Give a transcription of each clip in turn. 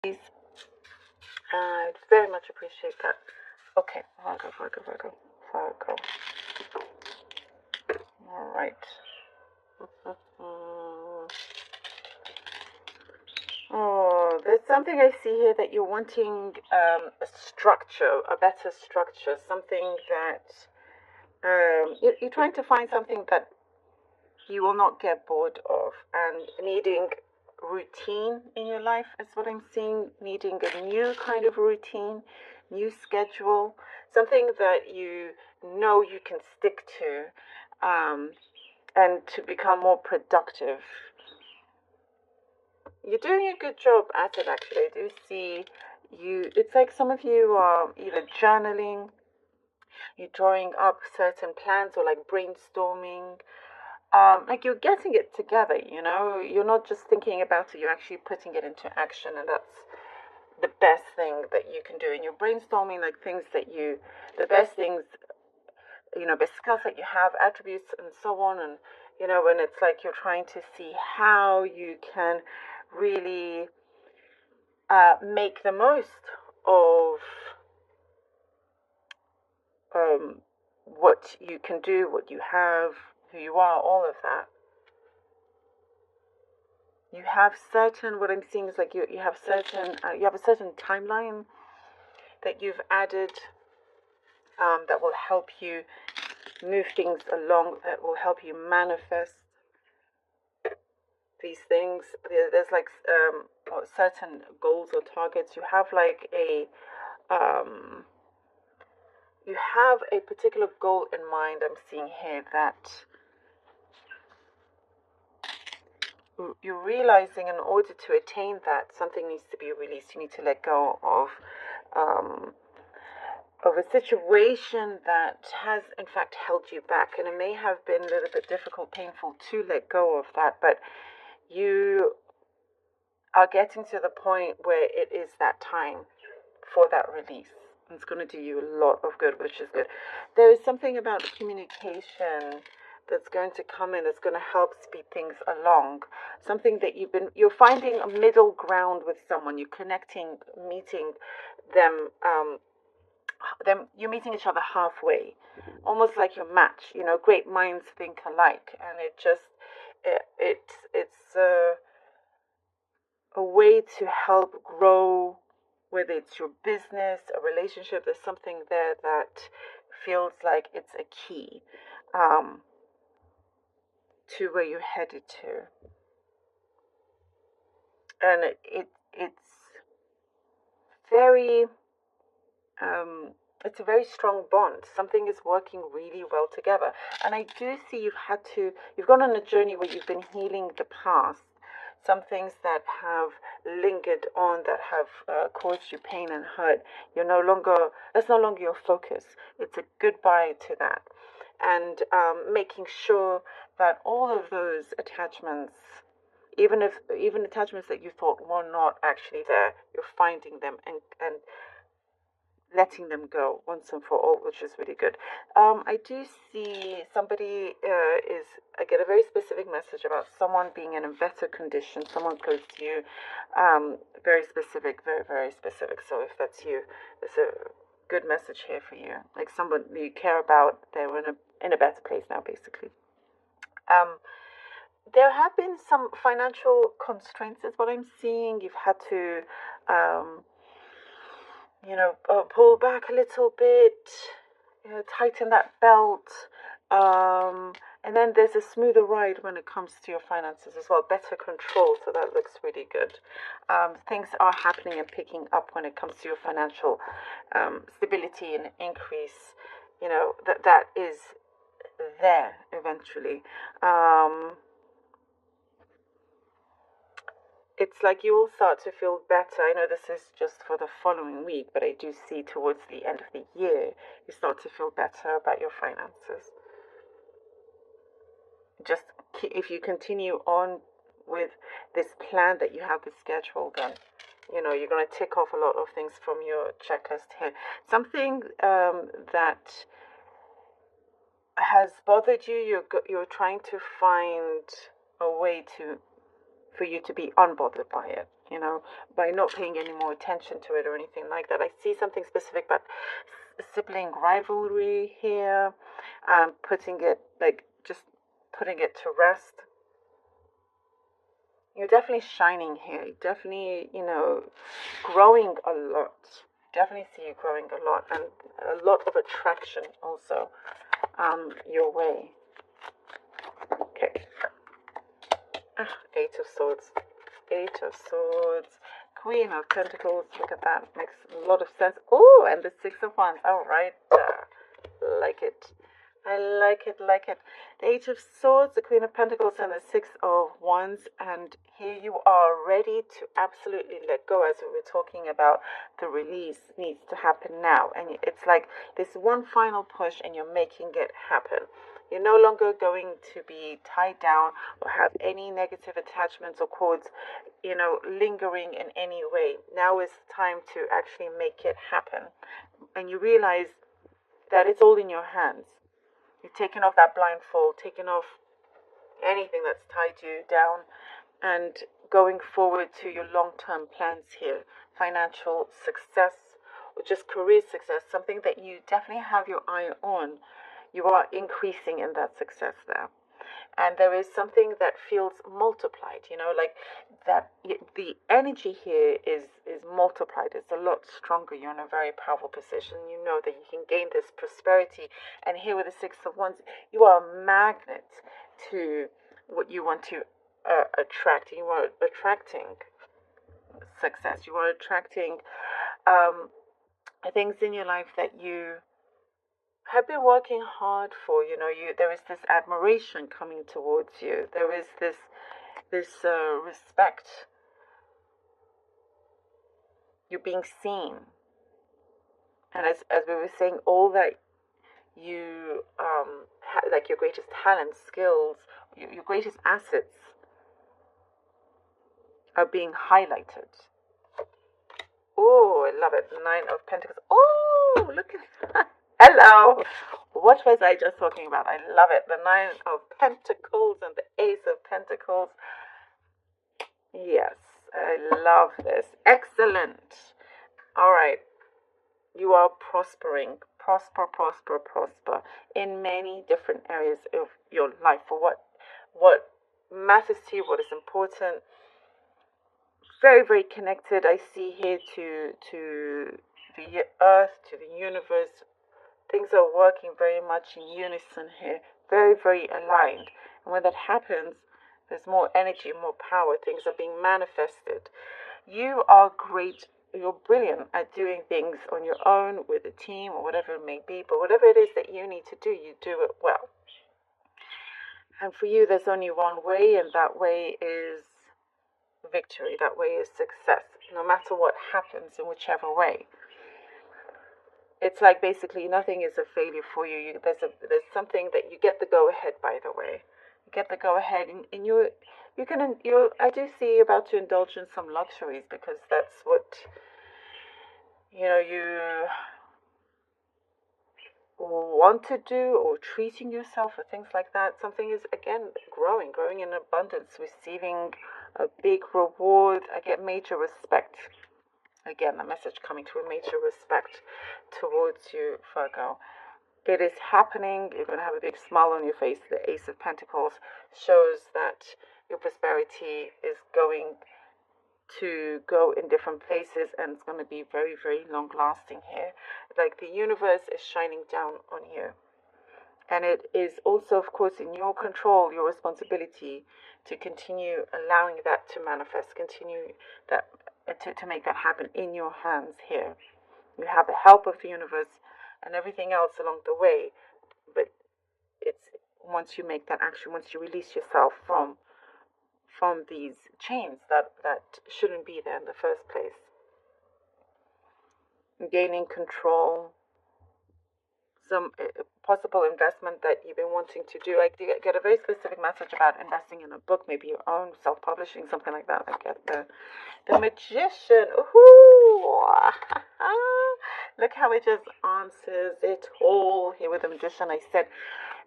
Please. I'd very much appreciate that. Okay, Virgo. All right. Oh, there's something I see here that you're wanting a structure, a better structure, something that you're trying to find something that you will not get bored of, and needing routine in your life is what I'm seeing. Needing a new kind of routine, new schedule, something that you know you can stick to, and to become more productive. You're doing a good job at it, actually. I do see you. It's like some of you are either journaling, you're drawing up certain plans, or like brainstorming. Like you're getting it together, you know? You're not just thinking about it, you're actually putting it into action, and that's the best thing that you can do. And you're brainstorming like things that the best things, best skills that you have, attributes, and so on. And, when it's like you're trying to see how you can really make the most of what you can do, what you have, who you are, all of that. You have certain, what I'm seeing is like you have certain, you have a certain timeline that you've added, that will help you move things along, that will help you manifest these things. There's like certain goals or targets. You have like you have a particular goal in mind. I'm seeing here that you're realizing in order to attain that, something needs to be released. You need to let go of a situation that has in fact held you back, and it may have been a little bit difficult, painful to let go of that, but you are getting to the point where it is that time for that release. It's going to do you a lot of good, which is good. There is something about communication that's going to come in, that's going to help speed things along. Something that you're finding a middle ground with someone. You're connecting, meeting them. You're meeting each other halfway, almost like your match. Great minds think alike, and it's a way to help grow, whether it's your business, a relationship. There's something there that feels like it's a key, to where you're headed to, and it's very it's a very strong bond. Something is working really well together, and I do see you've gone on a journey where you've been healing the past. Some things that have lingered on, that have caused you pain and hurt. That's no longer your focus. It's a goodbye to that, and making sure that all of those attachments, even attachments that you thought were not actually there, you're finding them, and letting them go once and for all, which is really good. I do see somebody I get a very specific message about someone being in a better condition, someone close to you, very specific, very, very specific. So if that's you, there's a good message here for you. Like someone you care about, they're in a better place now, basically. There have been some financial constraints, is what I'm seeing. You've had to pull back a little bit, tighten that belt. And then there's a smoother ride when it comes to your finances as well, better control. So that looks really good. Things are happening and picking up when it comes to your financial stability and increase. That is there eventually. It's like you will start to feel better. I know this is just for the following week, but I do see towards the end of the year, you start to feel better about your finances. Just if you continue on with this plan that you have, the schedule, then you're going to tick off a lot of things from your checklist here. Something that has bothered you, you're trying to find a way to for you to be unbothered by it, you know, by not paying any more attention to it or anything like that. I see something specific about sibling rivalry here, putting it, like, just putting it to rest. You're definitely shining here. Definitely, you know, growing a lot. Definitely see you growing a lot, and a lot of attraction also your way. Okay. Eight of Swords. Eight of Swords. Queen of Pentacles. Look at that. Makes a lot of sense. Oh, and the Six of Wands. All right. Like it. I like it, like it. The Eight of Swords, the Queen of Pentacles, and the Six of Wands. And here you are ready to absolutely let go, as we were talking about. The release needs to happen now. And it's like this one final push, and you're making it happen. You're no longer going to be tied down or have any negative attachments or cords, you know, lingering in any way. Now is the time to actually make it happen. And you realize that it's all in your hands. You're taking off that blindfold, taking off anything that's tied you down, and going forward to your long-term plans here. Financial success, or just career success, something that you definitely have your eye on. You are increasing in that success there. And there is something that feels multiplied, you know, like that the energy here is multiplied. It's a lot stronger. You're in a very powerful position. You know that you can gain this prosperity. And here with the Six of Wands, you are a magnet to what you want to attract. You are attracting success. You are attracting things in your life that you have been working hard for. You know, there is this admiration coming towards you. There is this respect. You're being seen, and as we were saying, all that you like your greatest talents, skills, your greatest assets are being highlighted. Oh, I love it. Nine of Pentacles. Oh, look at that. Hello. What was I just talking about? I love it. The Nine of Pentacles and the Ace of Pentacles. Yes, I love this. Excellent. All right. You are prospering. Prosper, prosper, prosper in many different areas of your life. For what matters to you, what is important. Very, very connected. I see here to the earth, to the universe. Things are working very much in unison here. Very, very aligned. And when that happens, there's more energy, more power. Things are being manifested. You are great. You're brilliant at doing things on your own, with a team, or whatever it may be. But whatever it is that you need to do, you do it well. And for you, there's only one way, and that way is victory. That way is success. No matter what happens in whichever way. It's like basically nothing is a failure for you. There's something that you get the go ahead. By the way, you get the go ahead, and I do see you about to indulge in some luxuries, because that's what you want to do, or treating yourself, or things like that. Something is again growing in abundance, receiving a big reward. I get major respect. Again, the message coming to a major respect towards you, Virgo. It is happening. You're going to have a big smile on your face. The Ace of Pentacles shows that your prosperity is going to go in different places, and it's going to be very, very long lasting here. Like the universe is shining down on you. And it is also, of course, in your control, your responsibility to continue allowing that to manifest, continue that to make that happen in your hands here. You have the help of the universe and everything else along the way, but it's once you make that action, once you release yourself from these chains that shouldn't be there in the first place. Gaining control, some possible investment that you've been wanting to do. I get a very specific message about investing in a book, maybe your own, self-publishing, something like that. I get the Magician. Ooh. Look how it just answers it all here with the Magician. I said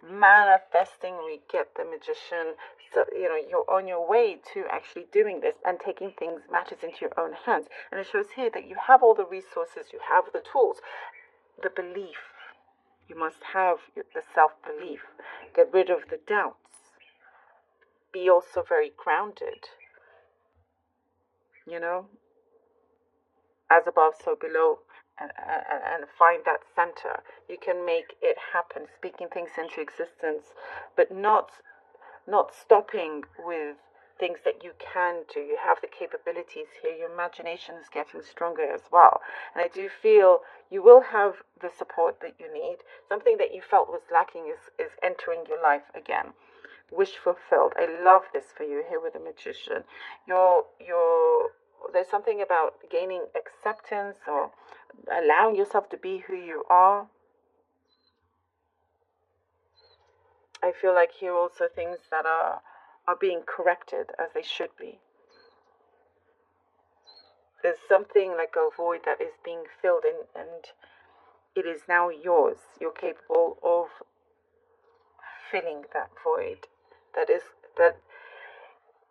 manifesting. We get the Magician. So, you're on your way to actually doing this and taking things, matters into your own hands. And it shows here that you have all the resources, you have the tools, the belief. You must have the self-belief. Get rid of the doubts. Be also very grounded. As above, so below. And find that center. You can make it happen, speaking things into existence, but not stopping with things that you can do. You have the capabilities here. Your imagination is getting stronger as well. And I do feel you will have the support that you need. Something that you felt was lacking is entering your life again. Wish fulfilled. I love this for you here with the Magician. There's something about gaining acceptance or allowing yourself to be who you are. I feel like here also things that are being corrected as they should be. There's something like a void that is being filled in, and it is now yours. You're capable of filling that void that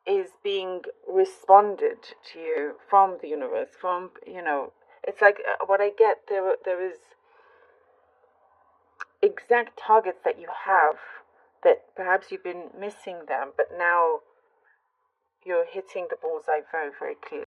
is being responded to you from the universe, from, it's like what I get, there is exact targets that you have that perhaps you've been missing them, but now you're hitting the bullseye very, very clearly.